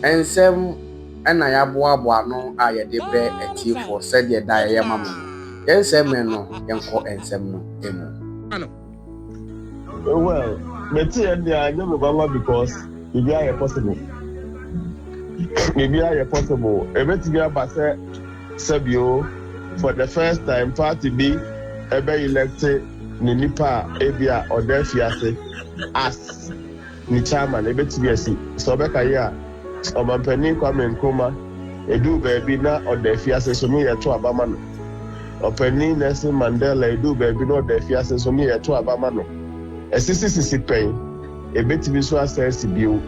ensem ena ya boaboa no a ye de bre etifo said ye da ye mama ensem no yenko ensem no emu well meti and the anyam baba because it be possible maybe are possible everything about say Sabio for the first time party be ebe elected ni nipa ebia odefiase as ni chairman ebe TBC so be kaya obampani Kwame Nkrumah edu baby na odefiase so me yeto abama no opani Nelson Mandela edu baby na odefiase so me yeto abama no esisi pen ebe TBC so assess bio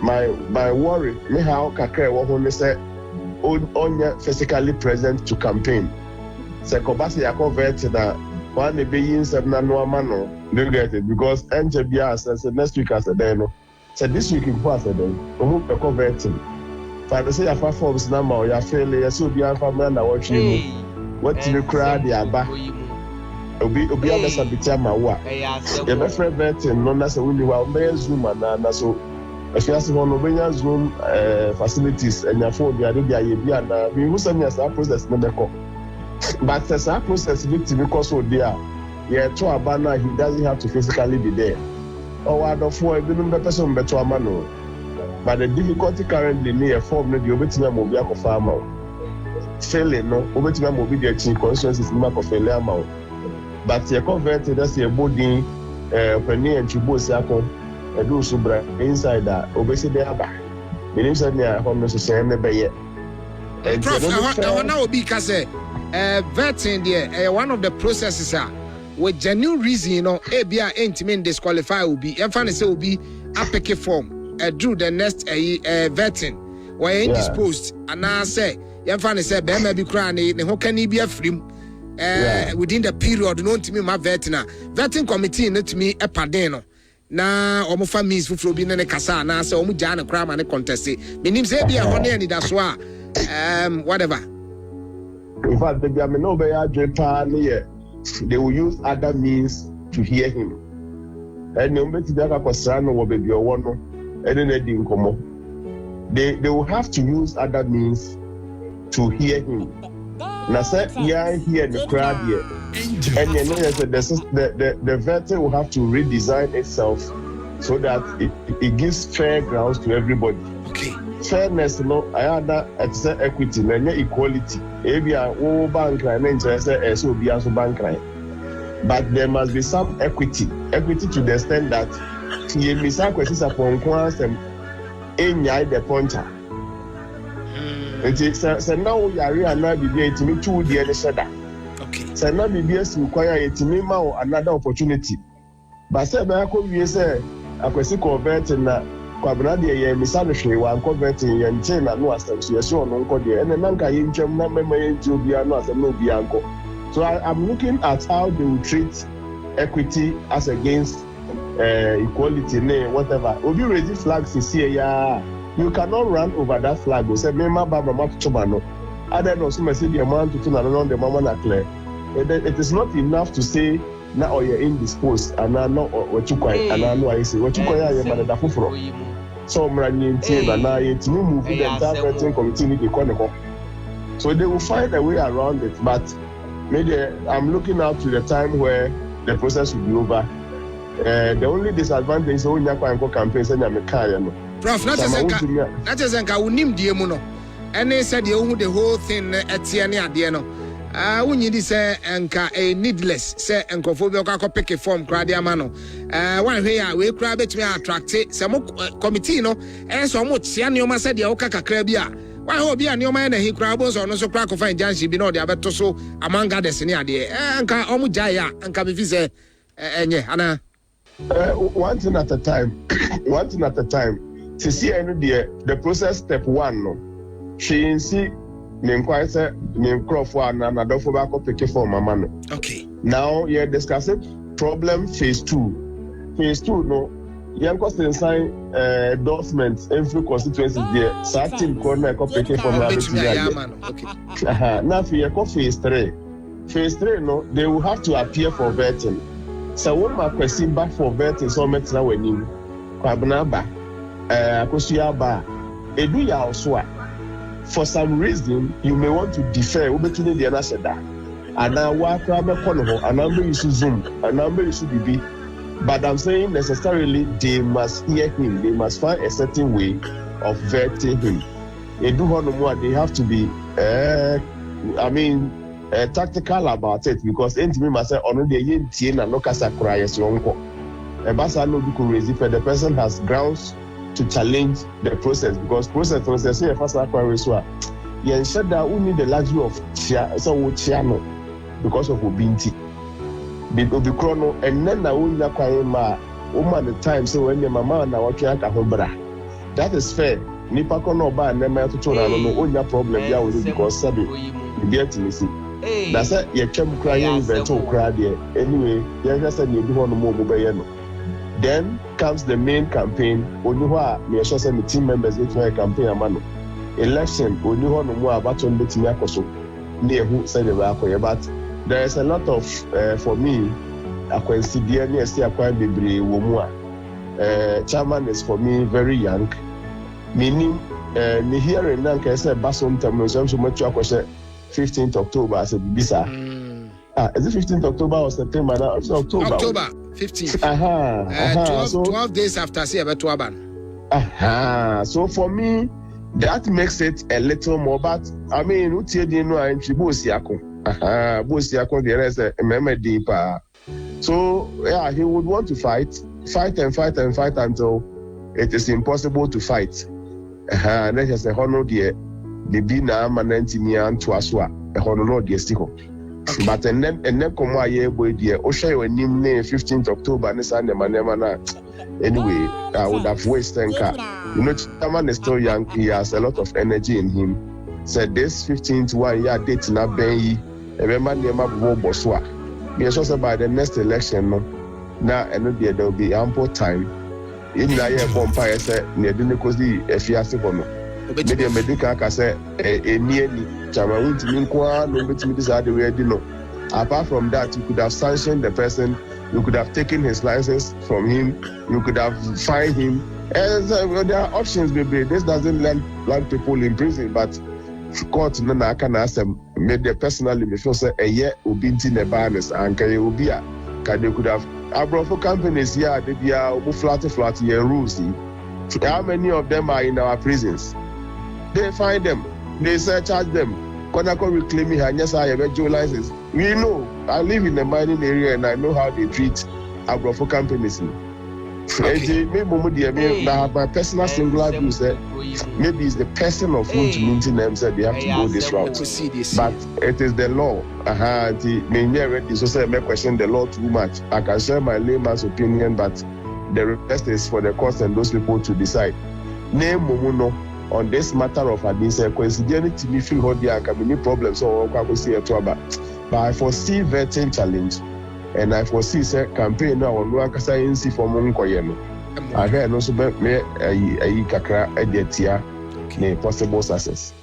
my worry me how kakra wo ho me say on physically present to campaign. Se kobasi ya convert na one be yin na no amano. Do you get it? Because NJBR says next week as a day no. So this week in pass a day. Omo be converting. For the say ya forms na ma ya fail ya so bi anfa man na watch you. What you crowd ya ba. Obi abesa bitia ma wa. Ya be converting no na se we wa be zoom na so if you ask for no Zoom facilities and your phone, they are ready. We will send us our process never come. But as our process victim because so there, to a banner, he doesn't have to physically be there. Or I don't for a person better a man. But the difficulty currently near form the Obetima Mobia farmer. Failing no, Obetima Mobia chin conscience is mark of failure amount. But you're converted as your body, Penny and Chibosako. Edu subra inside that obesity aba menim say na hom no so na be ye prof na obi ka say vetting there one of the processes with genuine reason you know bia entiment disqualify obi emfa ne say obi apeke form do the next vetting where indisposed and na say emfa ne say be ma bi kra ne ho kan bi afrim within the period no ntimi ma vetting committee no timi epaden no na omo families fufuro bi ne kasa na say omo ja na kra ma ne contest menim say bia ho ne ani da so a whatever in fact they am no be ya drepa ne they will use other means to hear him and no beti da ka kwasra no wo be bi owo no ene na di nkomo they will have to use other means to hear him na say ya hear the crowd here. And you know, the vetting will have to redesign itself so that it gives fair grounds to everybody. Okay. Fairness, no, I had that it's equity, no, equality. Maybe I will bank line, so be also bank line. But there must be some equity to the extent that you miss a question upon quantum in the pointer. So now you are really not be to me to the other side. So now BBS require a team or another opportunity. But say I could say I could see converting na kwabna de misanhwe wa converting ye nche na no asem so yeso no nko de ene nanka ye ntwam na mema ye nti obi anu asem no obi anko. So I'm looking at how they will treat equity as against equality whatever. Obi raise flags is here ya. You cannot run over that flag. Say mema ba mama tuba no. Other no so message the amount to na no the mama na clear. It is not enough to say now you're indisposed and now what you quite and I know I say what you quite are but fufuro. So mranyi na na yet you move the entire vetting committee the corner. So they will find a way around it, but maybe I'm looking out to the time where the process will be over. The only disadvantage is only kwa campaign say na me carry no. Prof, not as enka unim die mu no. And said you the whole thing etie ne ade no. When you say enka a needless say enkophobia ka pick a form crowd ama no. One here we crowd betimi attract some committee no. So much tia neoma said ya oka kakra bia. Why obi a neoma na hi crowd so no so crowd ko find janshi bi no de abeto so among others ne ade. Enka omu jaya enka be fi say enye ana one thing at a time. One thing at a time. To see any the process step 1 no. She see me inquire say me crofo na na dofo ba ko pick for mama no. Okay. Now you're discussing problem phase 2. Phase 2 no. Young question sign endorsements every constituency there. Certain corner ko pick for mama. Okay. Now for your phase 3. Phase 3 no, they will have to appear for vetting. So when my question back for vetting so much now when you kwabna ba akosia ba edu ya also for some reason you may want to defer obetuni the na said that and now what problem and number you Zoom and number you BB. But I'm saying necessarily they must hear him. They must find a certain way of vetting him. They do more. They have to be, tactical about it because me must say, "Oh no, they ain't tina no kasa cry as long." Basa no be raise if the person has grounds to challenge the process because process say first cry so. You said that we need the luxury of chiano because of obinti. Because the chrono and then I will not woman the time so when your mama na working at home. That is fair. Nipa kono ba and then my to no onya problem ya with because sabi you get me see. That's it you came crying event to cry there. Anyway, you just said you do want more no. Then comes the main campaign. Only me sure say the team members get my campaign amano. Election only one more about to bet me akoso. Near who said but there is a lot of for me akwansidia ne esi akwan bebre wo mu a chairman is for me very young meaning me hearing na ka say basom tam so much akwose 15th October as a bisa is it 15th October or September now it's October 15th 12 days after say about ban so for me that makes it a little more but I mean utie di no a ntribosi akon boss yakon the rest deeper. So yeah, he would want to fight until it is impossible to fight. And then he says honor the bina manantimia and to aswa a honor the stick. But and then come my year boy dear Osha when name 15th October and Sunday manema. Anyway, I would have wasted car. You know, Chairman is still young, he has a lot of energy in him. Said this 15th 1 year date na ben remember the Boswa. Yes, also by the next election, now and there will be ample time. In the year, Bompire said, near the Nicosi, a fiasco. Maybe a medical can say a nearly Chamawin to Minqua, no bit me decide the way you apart from that, you could have sanctioned the person, you could have taken his license from him, you could have fined him. And there are options, maybe. This doesn't land people in prison, but court no na aka na asem made the personally me feel say eye obi nti ne barnes anka ye obi a ka they could have abrofo companies here they be obu flat ye rules. How many of them are in our prisons? They find them, they charge them. Konako reclaiming her yes I have a license. We know I live in the mining area and I know how they treat abrofo companies. Okay. Maybe I have my personal singular view say maybe it's the person of Wontumi them said they have to go this route. But it is the law. So say I question the law too much. I can share my layman's opinion, but the rest is for the courts and those people to decide. Name Momuno on this matter of admission, coincidentally to me feel how there can be no problems or but I foresee vetting challenge. And I foresee say campaign now on one kasa NC for Monkoyeno. I heard also me kakra editia possible success.